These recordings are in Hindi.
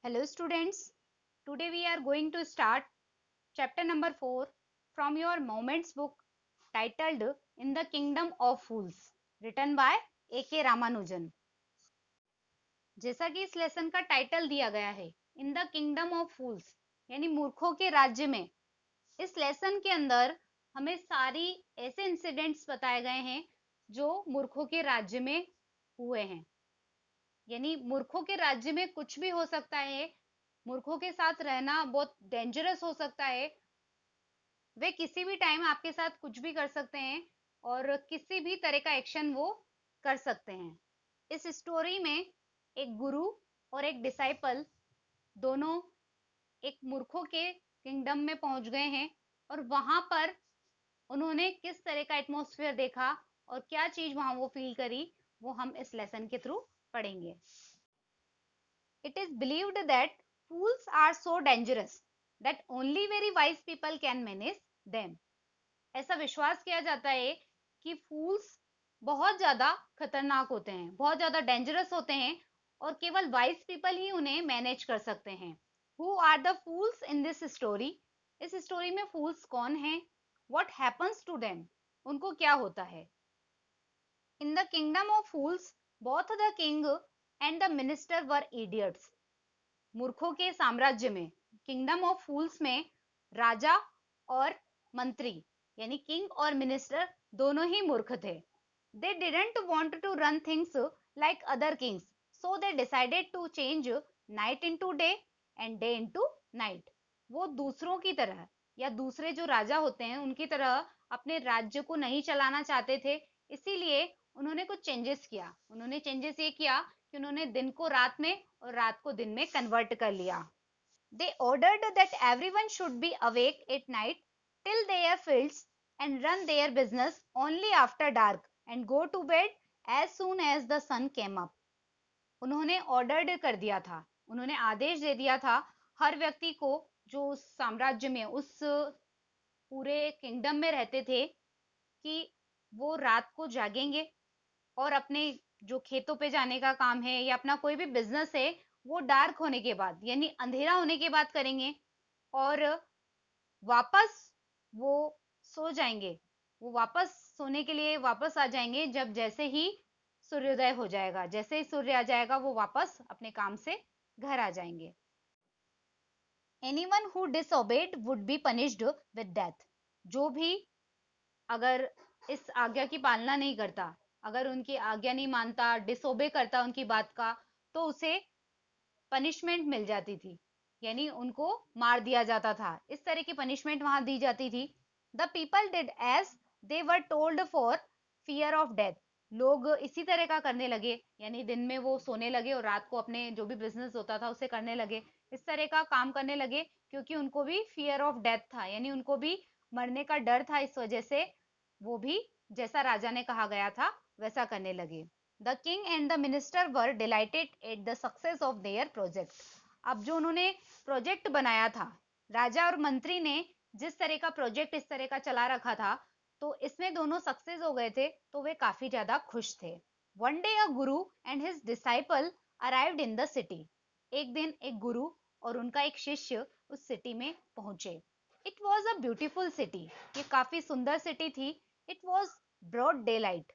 Hello students, today we are going to start chapter number 4 from your Moments book titled In the Kingdom of Fools written by A.K. Ramanujan। जैसा कि इस लेसन का टाइटल दिया गया है इन द किंगडम ऑफ फूल्स यानी मूर्खों के राज्य में, इस लेसन के अंदर हमें सारी ऐसे इंसिडेंट्स बताए गए हैं जो मूर्खों के राज्य में हुए हैं। यानी मूर्खों के राज्य में कुछ भी हो सकता है, मूर्खों के साथ रहना बहुत डेंजरस हो सकता है। वे किसी भी टाइम आपके साथ कुछ भी कर सकते हैं और किसी भी तरह का एक्शन वो कर सकते हैं। इस स्टोरी में एक गुरु और एक डिसाइपल दोनों एक मूर्खों के किंगडम में पहुंच गए हैं और वहां पर उन्होंने किस तरह का एटमॉस्फेयर देखा और क्या चीज वहां वो फील करी, वो हम इस लेसन के थ्रू पढ़ेंगे। It is believed that fools are so dangerous that only very wise people can manage them। ऐसा विश्वास किया जाता है कि फूल्स बहुत ज्यादा खतरनाक होते हैं, बहुत ज्यादा डेंजरस होते हैं और केवल वाइज पीपल ही उन्हें मैनेज कर सकते हैं। Who are the fools in this story? इस स्टोरी में फूल्स कौन हैं? What happens to them? उनको क्या होता है? In the kingdom of fools both the king and the minister were idiots. मूर्खों के साम्राज्य में, किंगडम ऑफ फूल्स में, राजा और मंत्री यानी किंग और मिनिस्टर दोनों ही मूर्ख थे। They didn't want to run things like other kings, so they decided to change night into day and day into night. वो दूसरों की तरह या दूसरे जो राजा होते हैं उनकी तरह अपने राज्य को नहीं चलाना चाहते थे, इसीलिए उन्होंने कुछ चेंजेस किया। उन्होंने चेंजेस ये किया कि उन्होंने दिन को रात में और रात को दिन में कन्वर्ट कर लिया। They ordered that everyone should be awake at night till their fields and run their business only after dark and go to bed as soon as the sun came up. उन्होंने ऑर्डर्ड कर दिया था, उन्होंने आदेश दे दिया था हर व्यक्ति को जो उस साम्राज्य में, उस पूरे किंगडम में रहते थे, कि वो रात को जागेंगे और अपने जो खेतों पे जाने का काम है या अपना कोई भी बिजनेस है वो डार्क होने के बाद यानी अंधेरा होने के बाद करेंगे और वापस वो सो जाएंगे। वो वापस सोने के लिए वापस आ जाएंगे जब जैसे ही सूर्योदय हो जाएगा, जैसे ही सूर्य आ जाएगा वो वापस अपने काम से घर आ जाएंगे। Anyone who disobeyed would be punished with death. जो भी अगर इस आज्ञा की पालना नहीं करता, अगर उनकी आज्ञा नहीं मानता, डिसोबे करता उनकी बात का, तो उसे पनिशमेंट मिल जाती थी, यानी उनको मार दिया जाता था। इस तरह की पनिशमेंट वहां दी जाती थी। The people did as they were told for fear of death. लोग इसी तरह का करने लगे, यानी दिन में वो सोने लगे और रात को अपने जो भी बिजनेस होता था उसे करने लगे। इस तरह का काम करने लगे क्योंकि उनको भी फियर ऑफ डेथ था, यानी उनको भी मरने का डर था। इस वजह से वो भी जैसा राजा ने कहा गया था वैसा करने लगे। The king and the minister were dilated at the success of their project. अब जो उन्होंने प्रोजेक्ट बनाया था, राजा और मंत्री ने जिस तरह का प्रोजेक्ट इस तरह का चला रखा था, तो इसमें दोनों सक्सेस हो गए थे, तो वे काफी ज्यादा खुश थे। One day a Guru and his disciple arrived in the city. एक दिन एक गुरु और उनका एक शिष्य उस सिटी में पहुंचे। It was a beautiful city. ये काफी सुंदर सिटी थी। It was broad day light.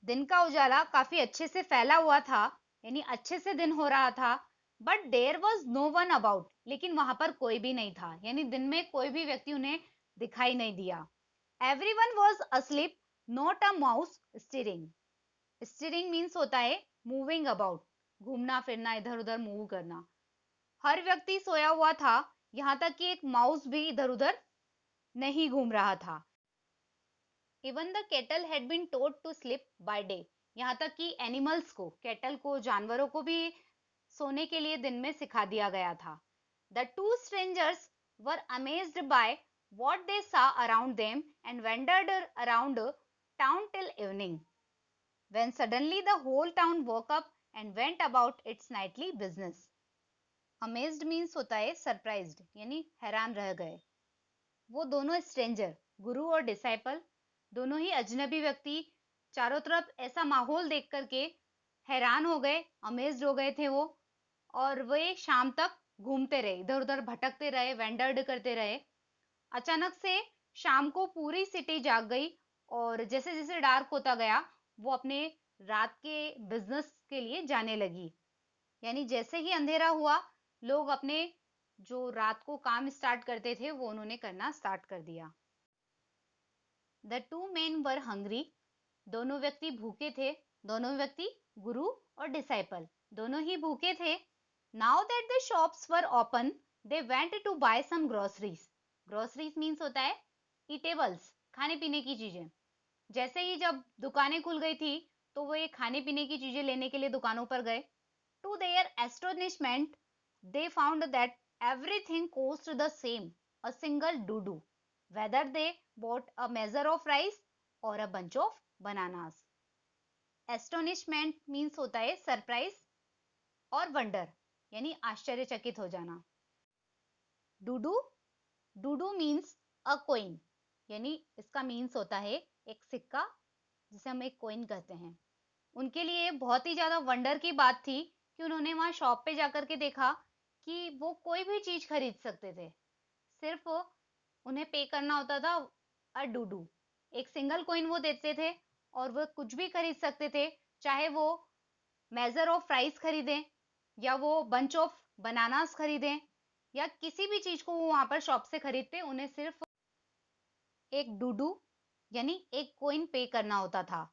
दिन का उजाला काफी अच्छे से फैला हुआ था, यानी अच्छे से दिन हो रहा था। But there was no one about. लेकिन वहां पर कोई भी नहीं था, यानी दिन में कोई भी व्यक्ति उन्हें दिखाई नहीं दिया। Every one was asleep, not a mouse steering. Steering means होता है मूविंग अबाउट, घूमना फिरना, इधर उधर मूव करना। हर व्यक्ति सोया हुआ था, यहाँ तक कि एक माउस भी इधर उधर नहीं घूम रहा था। Even the cattle had been taught to sleep by day. यहाँ तक कि एनिमल्स को, केटल को, जानवरों को भी सोने के लिए दिन में सिखा दिया गया था। The two strangers were amazed bye what they saw around them and wandered around town till evening, when suddenly the whole town woke up and went about its nightly business। Amazed means होता है सरप्राइज्ड, यानी हैरान रह गए। वो दोनों स्ट्रेंजर, गुरु और डिसाइपल, दोनों ही अजनबी व्यक्ति चारों तरफ ऐसा माहौल देख करके हैरान हो गए, अमेज्ड हो गए थे वो। और वे शाम तक घूमते रहे, इधर उधर भटकते रहे, वेंडर्ड करते रहे। अचानक से शाम को पूरी सिटी जाग गई और जैसे जैसे डार्क होता गया वो अपने रात के बिजनेस के लिए जाने लगी। यानी जैसे ही अंधेरा हुआ लोग अपने जो रात को काम स्टार्ट करते थे वो उन्होंने करना स्टार्ट कर दिया। The two main were hungry, दोनों व्यक्ति भूखे थे। दोनों व्यक्ति गुरु और डिसाइपल दोनों ही भूखे थे। Now that the shops were open they went to buy some groceries. Groceries means होता है ईटेबल्स, खाने पीने की चीजें। जैसे ही जब दुकानें खुल गई थी तो वो ये खाने पीने की चीजें लेने के लिए दुकानों पर गए। To their astonishment they found that everything cost the same, a single doodoo, whether they bought a measure of rice or a bunch of bananas. Astonishment means होता है सरप्राइज और वंडर यानी आश्चर्यचकित हो जाना। डूडू, डूडू मीन्स अ कोइन, यानी इसका मीन्स होता है एक सिक्का जिसे हम एक कोइन कहते हैं। उनके लिए बहुत ही ज्यादा वंडर की बात थी कि उन्होंने वहां शॉप पे जाकर के देखा कि वो कोई भी चीज खरीद सकते थे, सिर्फ उन्हें पे करना होता था अ डूडू, एक सिंगल कॉइन वो देते थे और वो कुछ भी खरीद सकते थे, चाहे वो मेजर ऑफ राइस खरीदें या वो बंच ऑफ बनानास खरीदें या किसी भी चीज को वो वहां पर शॉप से खरीदते, उन्हें सिर्फ एक डूडू यानी एक कॉइन पे करना होता था।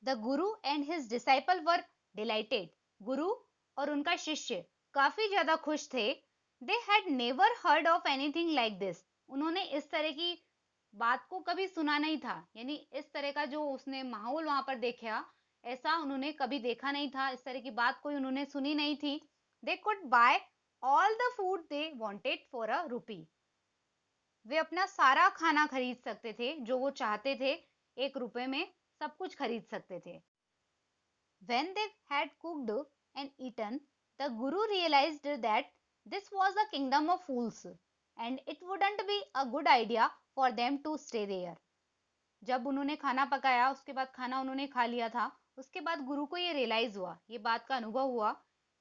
The Guru and his disciple were dilated, गुरु और उनका शिष्य काफी ज्यादा खुश थे। They had never heard of anything like this, उन्होंने इस तरह की बात को कभी सुना नहीं था, यानी इस तरह का जो उसने माहौल वहां पर देखा ऐसा उन्होंने कभी देखा नहीं था, इस तरह की बात कोई उन्होंने सुनी नहीं थी। They could bye all the food they wanted for a रूपी, वे अपना सारा खाना खरीद सकते थे जो वो चाहते थे, 1 रुपए में सब कुछ खरीद सकते थे। When they had cooked and eaten, the Guru realized that this was a kingdom of fools and it wouldn't be a good idea for them to stay there. जब उन्होंने खाना पकाया, उसके बाद खाना उन्होंने खा लिया था, उसके बाद गुरु को ये रियलाइज हुआ, ये बात का अनुभव हुआ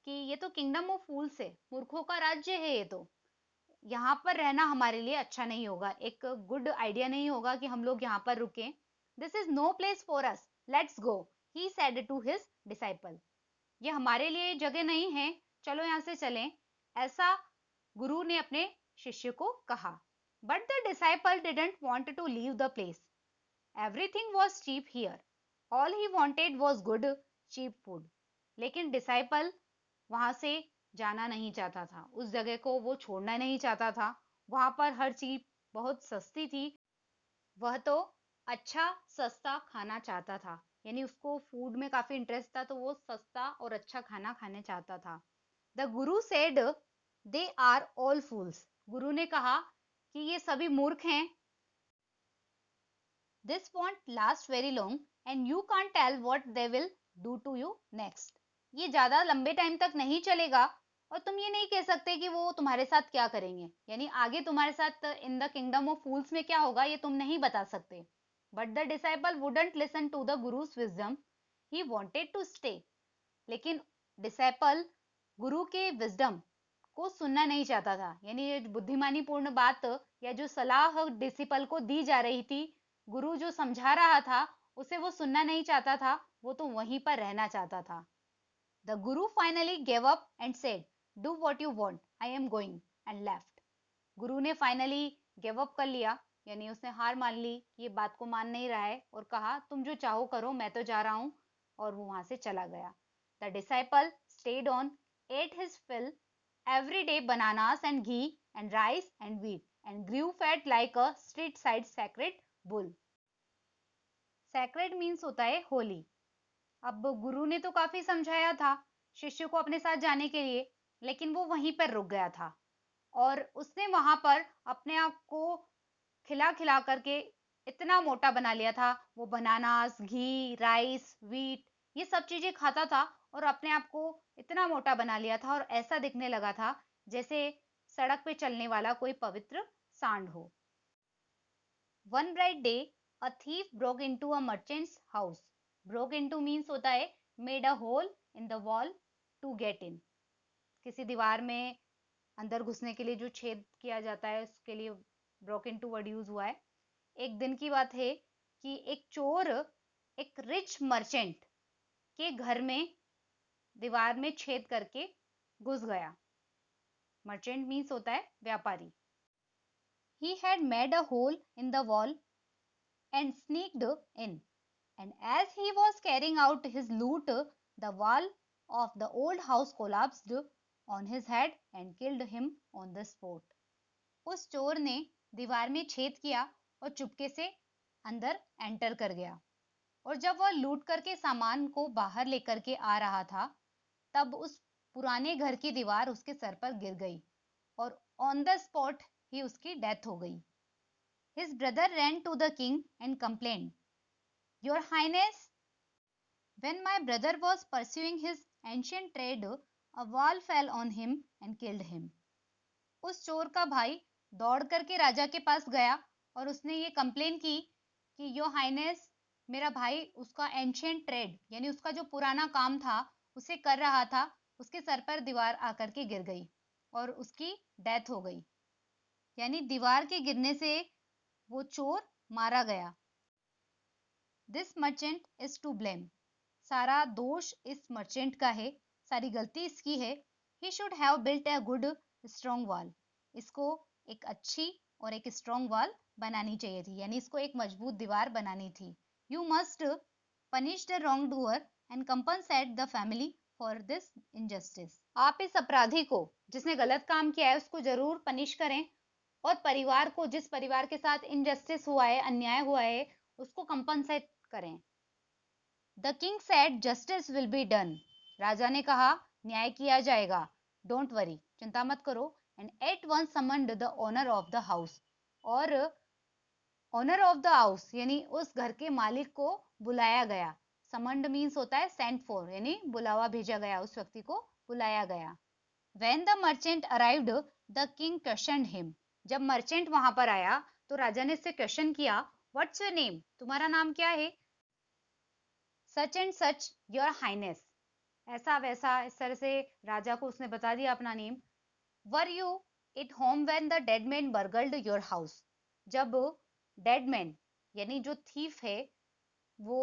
कि ये तो किंगडम ऑफ फूल्स है, मूर्खों का राज्य है, ये तो यहाँ पर रहना हमारे लिए अच्छा नहीं होगा, एक गुड आइडिया नहीं होगा कि हम लोग यहाँ पर रुकें। This is no place for us, let's go, he said to his disciple, ये हमारे लिए जगह नहीं है, चलो यहाँ से चलें, ऐसा गुरु ने अपने शिष्य को कहा। But the disciple didn't want to leave the place, everything was cheap here, all he wanted was good cheap food. लेकिन डिसाइपल वहां से जाना नहीं चाहता था, उस जगह को वो छोड़ना नहीं चाहता था, वहां पर हर चीज बहुत सस्ती थी, वह तो अच्छा सस्ता खाना चाहता था, यानी उसको फूड में काफी इंटरेस्ट था, तो वो सस्ता और अच्छा खाना खाने चाहता था। The guru said they are all fools, गुरु ने कहा कि ये सभी मूर्ख हैं। This won't last very long and you can't tell what they will do to you next, ये ज्यादा लंबे टाइम तक नहीं चलेगा और तुम ये नहीं कह सकते कि वो तुम्हारे साथ क्या करेंगे, यानी आगे तुम्हारे साथ in the kingdom of fools में क्या होगा ये तुम नहीं बता सकते। But the disciple wouldn't listen to the guru's wisdom, he wanted to stay, लेकिन डिसाइपल गुरु के विजडम को सुनना नहीं चाहता था, यानी ये बुद्धिमानी पूर्ण बात या जो सलाह डिसिपल को दी जा रही थी, गुरु जो समझा रहा था उसे वो सुनना नहीं चाहता था, वो तो वहीं पर रहना चाहता था। The Guru finally gave up and said do what you want, I am going, and left, गुरु ने फाइनली गिव अप कर लिया, यानी उसने हार मान ली, ये बात को मान नहीं रहा है, और कहा तुम जो चाहो करो, मैं तो जा रहा हूं, और वो वहां से चला गया। The disciple stayed on, ate his fill every day bananas and ghee and rice and wheat and grew fat like a street side sacred bull. Sacred means होता है होली। अब गुरु ने तो काफी समझाया था शिष्य को अपने साथ जाने के लिए, लेकिन वो वहीं पर रुक गया था और उसने वहां पर अपने आप को खिला खिला करके इतना मोटा बना लिया था, वो बनानास, घी, राइस, व्हीट, ये सब चीजें खाता था और अपने आप को इतना मोटा बना लिया था और ऐसा दिखने लगा था जैसे सड़क पे चलने वाला कोई पवित्र सांड हो। One bright day a thief broke into a merchant's house, broke into means होता है made a hole in the wall to get in, किसी दीवार में अंदर घुसने के लिए जो छेद किया जाता है उसके लिए ब्रोक इनटू वर्ड यूज हुआ है। एक दिन की बात है कि एक चोर एक रिच मर्चेंट के घर में दीवार में छेद करके घुस गया। मर्चेंट मीन्स होता है व्यापारी। He had made a hole in the wall and sneaked in. And as he was carrying out his loot, the wall of the old house collapsed on his head and killed him on the spot. उस चोर ने दीवार में छेद किया और चुपके से अंदर एंटर कर गया, और जब वह लूट करके सामान को बाहर लेकर के आ रहा था, तब उस पुराने घर की दीवार उसके सर पर गिर गई और ऑन द स्पॉट ही उसकी डेथ हो गई। His brother ran to the king and complained, Your Highness, when my brother was pursuing his ancient trade, a wall fell on him and killed him. उस चोर का भाई दौड़ करके राजा के पास गया और उसने ये कंप्लेन की कि योर हाइनेस, मेरा भाई उसका एंशियंट ट्रेड यानी उसका जो पुराना काम था उसे कर रहा था, उसके सर पर दीवार आकर के गिर गई और उसकी डेथ हो गई। यानी दीवार के गिरने से वो चोर मारा गया। This merchant is to blame. सारा दोष इस मर्चेंट का है, सारी गलती इसकी है। He should have built a good strong wall. इसको एक अच्छी और एक स्ट्रॉन्ग वॉल बनानी चाहिए थी, यानी इसको एक मजबूत दीवार बनानी थी। You must punish the wrong doer and compensate the family for this injustice. आप इस अपराधी को, जिसने गलत काम किया है, उसको जरूर पनिश करें और परिवार को, जिस परिवार के साथ इनजस्टिस हुआ है, अन्याय हुआ है, उसको कंपनसेट करें। The king said justice will be done. राजा ने कहा न्याय किया जाएगा। डोंट वरी, चिंता मत करो। And at once summoned the owner of the house. और ओनर ऑफ द हाउस यानी उस घर के मालिक को बुलाया गया। समन्ड मीन्स होता है सेंट फॉर, यानी बुलावा भेजा गया, उस व्यक्ति को बुलाया गया। When the merchant arrived, the king questioned him. जब मर्चेंट वहां पर आया तो राजा ने इससे क्वेश्चन किया, व्हाट्स योर नेम, तुम्हारा नाम क्या है? Such and such your highness. ऐसा वैसा इस तरह से राजा को उसने बता दिया अपना name. Were you at home when the dead man burgled your house. जब डेड मैन यानी जो थीफ है वो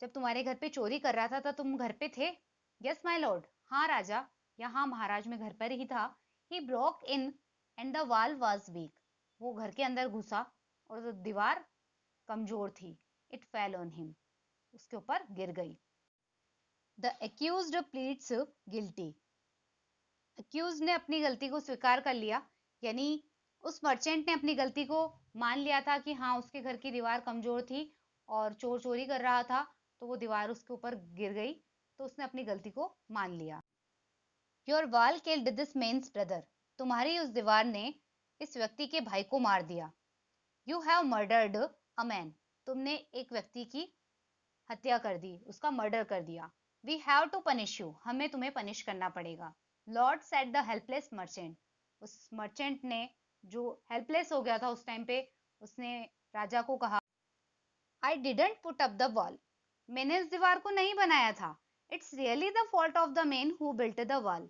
जब तुम्हारे घर पे चोरी कर रहा था तो तुम घर पे थे? Yes my lord. हाँ राजा, यहाँ महाराज में घर पर ही था। He broke in and the wall was weak. वो घर के अंदर घुसा और दीवार कमजोर थी। It fell on him. उसके ऊपर गिर गई। The accused pleads guilty. Accused ने अपनी गलती को स्वीकार कर लिया, यानी उस मर्चेंट ने अपनी गलती को मान लिया था कि हाँ उसके घर की दीवार कमजोर थी और चोर चोरी कर रहा था तो वो दीवार उसके ऊपर गिर गई, तो उसने अपनी गलती को मान लिया। Your wall killed this man's brother. तुम्हारी उस दीवार ने इस व्यक्ति के भाई को मार दिया। You have murdered a man. तुमने एक व्यक्ति की हत्या कर दी, उसका मर्डर कर दिया। We have to punish you. हमें तुम्हें पनिश करना पड़ेगा। Lord said the helpless merchant. उस मर्चेंट ने जो हेल्पलेस हो गया था उस टाइम पे, उसने राजा को कहा, I didn't put up the wall. मैंने इस दीवार को नहीं बनाया था। It's really the fault of the man who built the wall.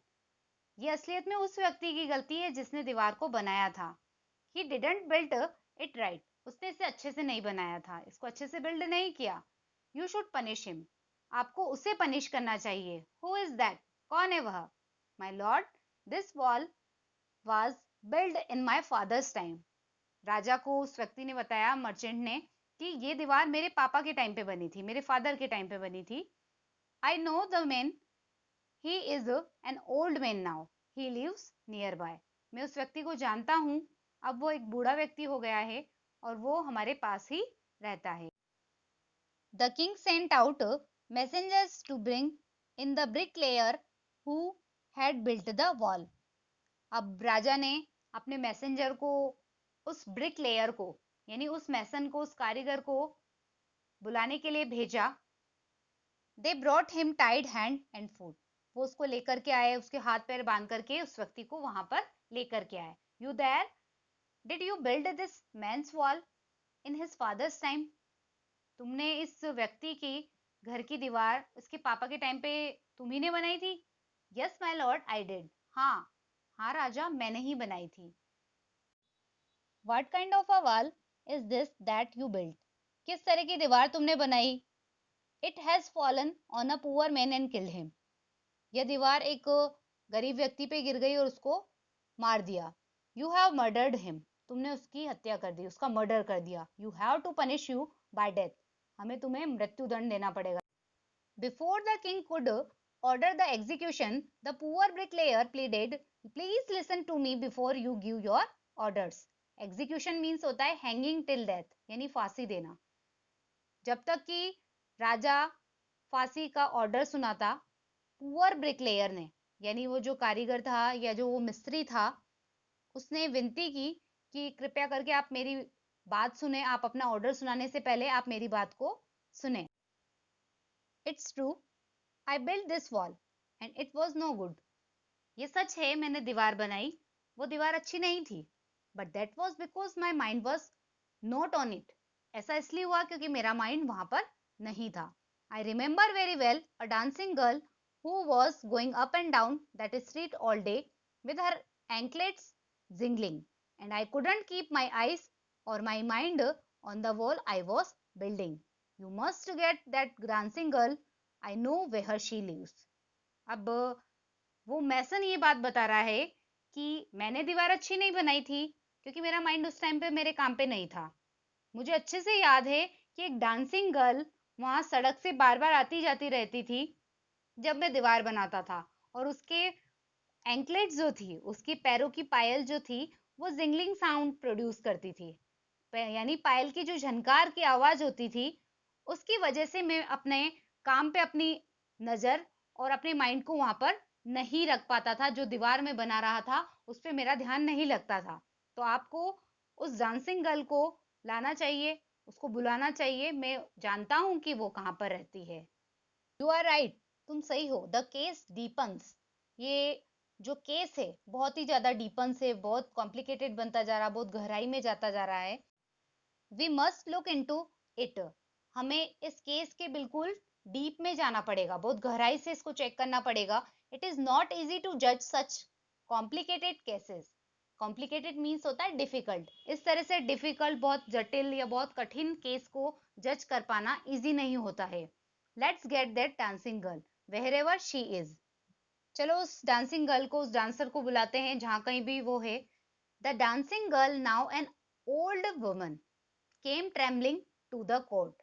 ये असलियत में उस व्यक्ति की गलती है जिसने दीवार को बनाया था। He didn't built it right. उसने इसे अच्छे से नहीं बनाया था, इसको अच्छे से बिल्ड नहीं किया। You should punish him. आपको उसे पनिश करना चाहिए। Who is that? कौन है वह? My lord, this wall was build in my father's time. राजा को उस व्यक्ति ने बताया, मर्चेंट ने, कि ये दीवार मेरे पापा के टाइम पे बनी थी, मेरे फादर के टाइम पे बनी थी। I know the man, he is an old man now, he lives nearby. मैं उस व्यक्ति को जानता हूँ, अब वो एक बूढ़ा व्यक्ति हो गया है और वो हमारे पास ही रहता है। The king sent out messengers to bring in the bricklayer who had built the wall. अब राजा ने अपने मैसेंजर को, उस ब्रिक लेयर को यानी उस मैसन को, उस कारीगर को बुलाने के लिए भेजा। They brought him tied hand and foot. वो उसको लेकर के आए, उसके हाथ पैर बांध करके उस व्यक्ति को वहां पर लेकर के आए। You there? Did you build this man's wall in his father's time? तुमने इस व्यक्ति की घर की दीवार उसके पापा के टाइम पे तुम ही ने बनाई थी? Yes my Lord, I did. हाँ, हाँ राजा, मैंने ही बनाई थी। What kind of a wall is this that you built? किस तरह की दीवार तुमने बनाई? It has fallen on a poor man and killed him. यह दीवार एक गरीब व्यक्ति पे गिर गई और उसको मार दिया। You have murdered him. तुमने उसकी हत्या कर दी, उसका मर्डर कर दिया। You have to punish you by death. हमें तुम्हें मृत्युदंड देना पड़ेगा। Before the king could order the execution, the poor bricklayer pleaded, please listen to me before you give your orders. Execution means होता है hanging till death, यानी फांसी देना। जब तक कि राजा फांसी का ऑर्डर सुनाता, पुअर ब्रिकलेयर ने, यानी वो जो कारीगर था या जो वो मिस्त्री था, उसने विनती की कि कृपया करके आप मेरी बात सुने, आप अपना ऑर्डर सुनाने से पहले आप मेरी बात को सुने। It's true, I build this wall and it was no good. ये सच है, मैंने दीवार बनाई, वो दीवार अच्छी नहीं थी। But that was because my mind was not on it. ऐसा इसलिए हुआ क्योंकि मेरा माइंड वहां पर नहीं था। I remember very well a dancing girl who was going up and down that street all day with her anklets jingling, and I couldn't keep my eyes or my mind on the wall I was building. You must get that dancing girl. I know where she lives. अब वो मैसन ये बात बता रहा है कि मैंने दीवार अच्छी नहीं बनाई थी क्योंकि मेरा माइंड उस टाइम पे मेरे काम पे नहीं था। मुझे अच्छे से याद है कि एक डांसिंग गर्ल वहां सड़क से बार बार आती जाती रहती थी जब मैं दीवार बनाता था, और उसके एंकलेट जो थी, उसकी पैरों की पायल जो थी, वो जिंगलिंग साउंड प्रोड्यूस करती थी। यानी पायल की जो झनकार की आवाज होती थी, उसकी वजह से मैं अपने काम पे अपनी नजर और अपने माइंड को वहां पर नहीं रख पाता था। जो दीवार में बना रहा था उस पर मेरा ध्यान नहीं लगता था। तो आपको उस डांसिंग गर्ल को लाना चाहिए, उसको बुलाना चाहिए। मैं जानता हूं कि वो कहाँ पर रहती है। यू आर राइट, तुम सही हो। द केस डीपन्स, ये जो केस है बहुत ही ज्यादा डीपन्स है, बहुत कॉम्प्लिकेटेड बनता जा रहा, बहुत गहराई में जाता जा रहा है। We must look into it, हमें इस केस के बिल्कुल डीप में जाना पड़ेगा, बहुत गहराई से इसको चेक करना पड़ेगा। It is not easy to जज such complicated cases. Complicated means होता है डिफिकल्ट। इस तरह से डिफिकल्ट, बहुत जटिल या बहुत कठिन केस को जज कर पाना इजी नहीं होता है। Let's get that dancing girl wherever she is. चलो उस डांसिंग गर्ल को, उस डांसर को बुलाते हैं जहां कहीं भी वो है। The dancing girl, now an old woman, came trembling to the court.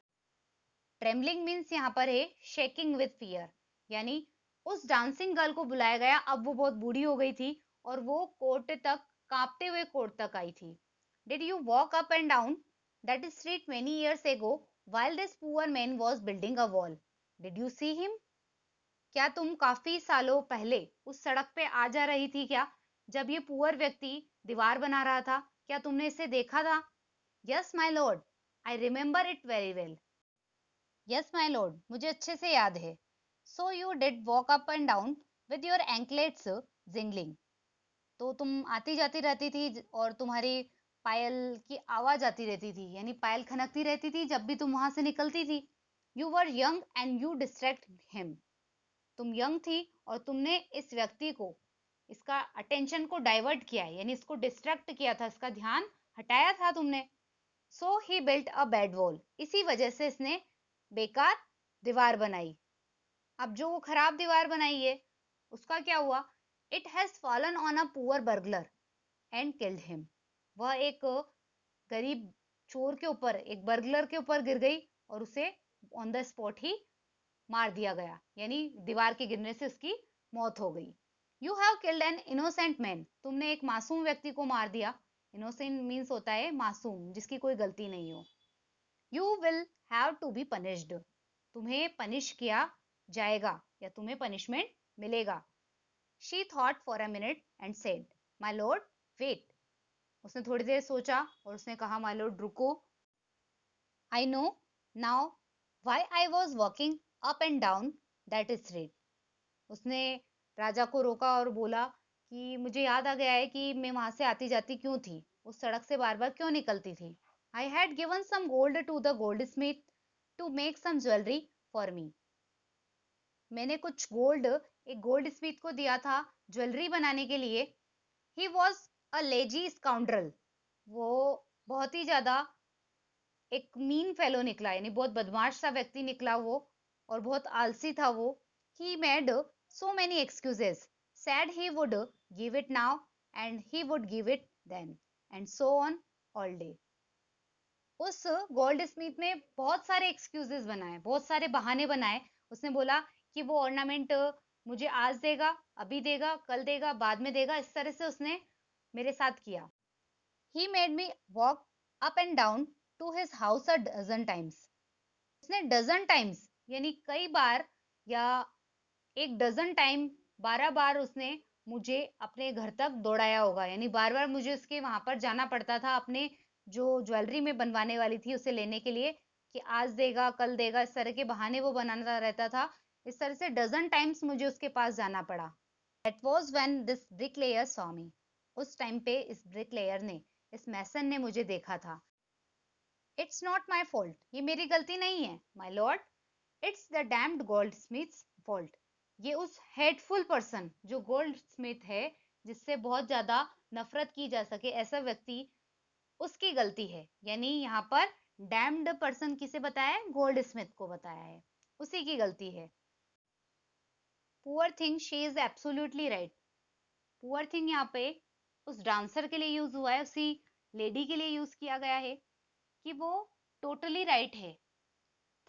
Trembling means यहाँ पर है शेकिंग विथ फियर, यानी उस डांसिंग गर्ल को बुलाया गया। अब वो बहुत बूढ़ी हो गई थी और वो कोर्ट तक, कांपते हुए कोर्ट तक आई थी। Did you walk up and down that street many years ago while this poor man was building a wall? Did you see him? क्या तुम काफी सालों पहले उस सड़क पे आ जा रही थी क्या, जब ये पुअर व्यक्ति दीवार बना रहा था? क्या तुमने इसे देखा था? Yes my Lord, I remember it very well. Yes my Lord, मुझे अच्छे से याद है। So you did walk up and down with your anklets jingling. तो तुम आती जाती रहती थी और तुम्हारी पायल की आवाज आती रहती थी, यानी पायल खनकती रहती थी जब भी तुम वहां से निकलती थी। You were young and you distract him. तुम यंग थी और तुमने इस व्यक्ति को, इसका अटेंशन को डाइवर्ट किया है, यानी इसको डिस्ट्रैक्ट किया था, इसका ध्यान हटाया था तुमने। सो ही बिल्ट अ बैड वॉल, इसी वजह से इसने बेकार दीवार बनाई। अब जो वो खराब दीवार बनाई है उसका क्या हुआ? It has fallen on a poor burglar and killed him. वह एक गरीब चोर के ऊपर, एक बर्गलर के ऊपर गिर गई और उसे ऑन द स्पॉट ही मार दिया गया, यानी दीवार के गिरने से उसकी मौत हो गई। You have killed an innocent man, तुमने एक मासूम व्यक्ति को मार दिया। इनोसेंट मीन्स होता है मासूम, जिसकी कोई गलती नहीं हो। You will have to be punished, तुम्हें पनिश किया जाएगा या तुम्हें पनिशमेंट मिलेगा। She thought for a minute and said, my lord wait. उसने थोड़ी देर सोचा और उसने कहा, माय लॉर्ड रुको। I know now why I was walking up and down that street. उसने राजा को रोका और बोला कि मुझे याद आ गया है कि मैं वहां से आती जाती क्यों थी, उस सड़क से बार बार क्यों निकलती थी। I had given some gold to the goldsmith to make some jewellery for me. मैंने कुछ गोल्ड एक गोल्ड स्मिथ को दिया था ज्वेलरी बनाने के लिए, he was a lazy scoundrel, वो बहुत ही ज्यादा एक मीन फेलो निकला, यानी बहुत बदमाश सा व्यक्ति निकला वो, और बहुत आलसी था वो। He made so many excuses, said he would give it now and he would give it then, and so on all day. उस गोल्ड स्मिथ ने बहुत सारे एक्सक्यूजेस बनाए, बहुत सारे बहाने बनाए। उसने बोला कि वो ऑर्नामेंट मुझे आज देगा, अभी देगा, कल देगा, बाद में देगा। इस तरह से उसने मेरे साथ किया। He made me walk up and down to his house a dozen times. उसने डजन टाइम्स यानी कई बार, या एक डजन टाइम, 12 बार उसने मुझे अपने घर तक दौड़ाया होगा, यानी बार बार मुझे उसके वहां पर जाना पड़ता था, अपने जो ज्वेलरी में बनवाने वाली थी उसे लेने के लिए, कि आज देगा, कल देगा, इस तरह के बहाने वो बनाता रहता था। इस तरह से डजन टाइम्स मुझे उसके पास जाना पड़ा। That was when this bricklayer saw me. उस टाइम पे इस ब्रिकलेयर ने, इस मैसन ने मुझे देखा था। इट्स नॉट माई फॉल्ट, ये मेरी गलती नहीं है my lord, it's the damned goldsmith's fault. ये उस हेटफुल पर्सन, जो गोल्ड स्मिथ है, जिससे बहुत ज्यादा नफरत की जा सके, ऐसा व्यक्ति, उसकी गलती है। यानी यहाँ पर डैम्ड पर्सन किसे बताया है? गोल्ड स्मिथ को बताया है, उसी की गलती है। Poor thing, she is absolutely right. Poor thing यहाँ पे उस डांसर के लिए यूज हुआ है, उसी लेडी के लिए यूज किया गया है, कि वो टोटली राइट है।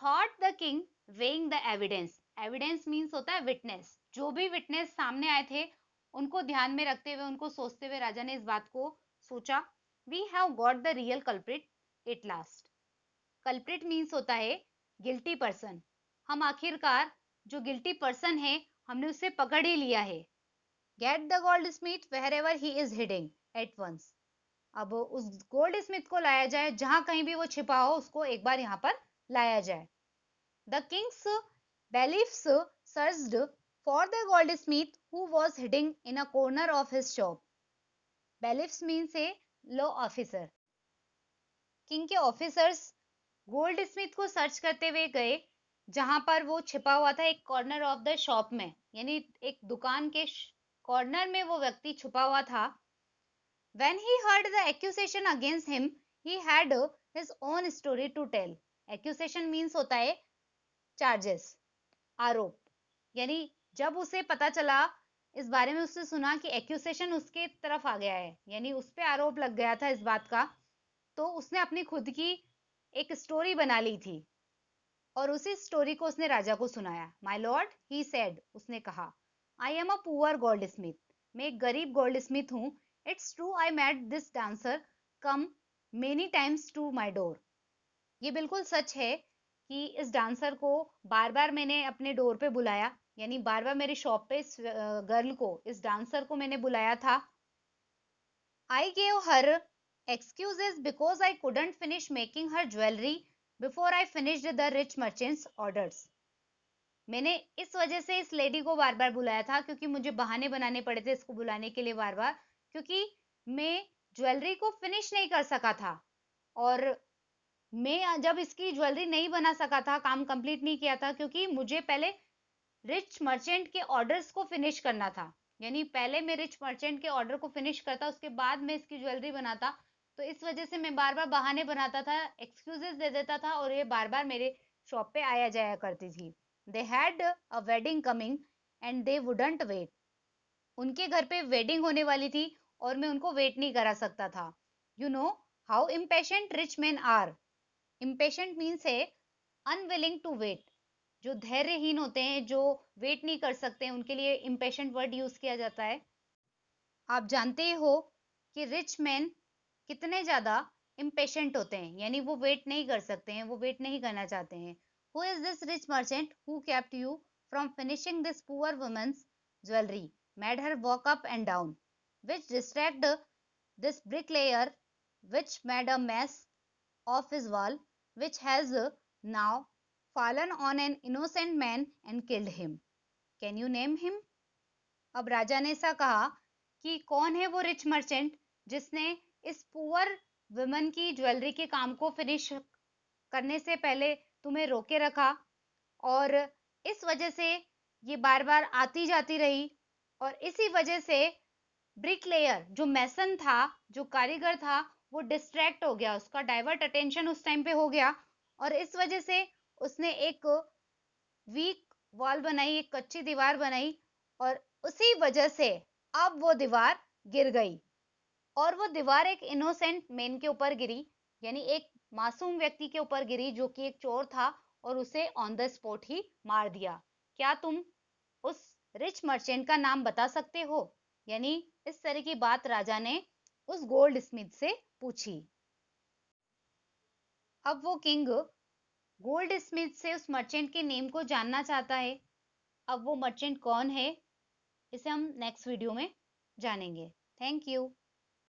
Thought the king weighing the evidence, evidence means होता है विटनेस, जो भी विटनेस सामने आए थे उनको ध्यान में रखते हुए, उनको सोचते हुए राजा ने इस बात को सोचा। We have got the real culprit at last. Culprit means होता है गिल्टी पर्सन। हम आखिरकार जो गिल्टी पर्सन है, हमने उसे पकड़ ही लिया है। Get the goldsmith wherever he is hiding at once. अब उस गोल्ड स्मिथ को लाया जाए, जहां कहीं भी वो छिपा हो उसको एक बार यहाँ पर लाया जाए। The king's bailiffs searched for the goldsmith who was hiding in a corner of his shop. Bailiffs means a law officer. King के ऑफिसर्स गोल्ड स्मिथ को सर्च करते हुए गए, जहां पर वो छिपा हुआ था एक कॉर्नर ऑफ द शॉप में, यानी एक दुकान के कॉर्नर में वो व्यक्ति छुपा हुआ था। When he heard the accusation against him, he had his own story to tell. Accusation means होता है चार्जेस, आरोप। यानी जब उसे पता चला, इस बारे में उसने सुना कि एक्यूसेशन उसके तरफ आ गया है, यानी उस पे आरोप लग गया था इस बात का, तो उसने अपनी खुद की एक स्टोरी बना ली थी, और उसी स्टोरी को उसने राजा को सुनाया। माय लॉर्ड, ही सेड, उसने कहा, I am a poor goldsmith, मैं एक गरीब गोल्ड स्मिथ हूँ। It's true I made this dancer come many times to my door. ये बिल्कुल सच है कि इस डांसर को बार बार मैंने अपने डोर पे बुलाया, यानी बार बार मेरी शॉप पे इस गर्ल को, इस डांसर को मैंने बुलाया था। I gave her excuses because I couldn't finish making her jewellery before I finished the rich merchants orders. मैंने इस वजह से इस लेडी को बार बार बुलाया था, क्योंकि मुझे बहाने बनाने पड़े थे इसको बुलाने के लिए बार बार, क्योंकि मैं ज्वेलरी को फिनिश नहीं कर सका था। और मैं जब इसकी ज्वेलरी नहीं बना सका था, काम कंप्लीट नहीं किया था, क्योंकि मुझे पहले रिच मर्चेंट के ऑर्डर्स को फिनिश करना था। यानी पहले मैं रिच मर्चेंट के ऑर्डर को फिनिश करता, उसके बाद मैं इसकी ज्वेलरी बनाता। तो इस वजह से मैं बार बार बहाने बनाता था, एक्सक्यूजेस दे देता था, और ये बार बार मेरे शॉप पे आया जाया करती थी। They had a wedding coming and they wouldn't wait. उनके घर पे वेडिंग होने वाली थी, और मैं उनको वेट नहीं करा सकता था। You know how impatient rich man are. Impatient means है अनविलिंग टू वेट। जो धैर्यहीन होते हैं, जो वेट नहीं कर सकते हैं, उनके लिए इम्पेशेंट वर्ड यूज किया जाता है। आप जानते हो कि रिच मैन कितने ज्यादा इम्पेशेंट होते हैं, यानी वो वेट नहीं कर सकते हैं, वो वेट नहीं करना चाहते हैं। Who is this rich merchant who kept you from finishing this poor woman's jewellery, made her walk up and down, which distract this bricklayer, which made a mess of his wall, which has now fallen on an innocent man and killed him. Can you name him? अब राजा ने ऐसा कहा कि कौन है वो रिच मर्चेंट जिसने इस पुअर वुमन की ज्वेलरी के काम को फिनिश करने से पहले तुम्हें रोके रखा, और इस वजह से ये बार बार आती जाती रही, और इसी वजह से ब्रिकलेयर जो मैसन था, जो कारीगर था, वो डिस्ट्रैक्ट हो गया, उसका डाइवर्ट अटेंशन उस टाइम पे हो गया और इस वजह से उसने एक वीक वॉल बनाई, एक कच्ची दीवार बनाई और उसी वजह से अब वो दीवार गिर गई और वो दीवार एक इनोसेंट मैन के ऊपर गिरी, यानी एक मासूम व्यक्ति के ऊपर गिरी जो कि एक चोर था और उसे ऑन द स्पॉट ही मार दिया। क्या तुम उस रिच मर्चेंट का नाम बता सकते हो? यानी इस तरह की बात राजा ने उस गोल्ड स्मिथ से पूछी। अब वो किंग गोल्ड स्मिथ से उस मर्चेंट के नेम को जानना चाहता है। अब वो मर्चेंट कौन है, इसे हम नेक्स्ट वीडियो में जानेंगे। Thank you.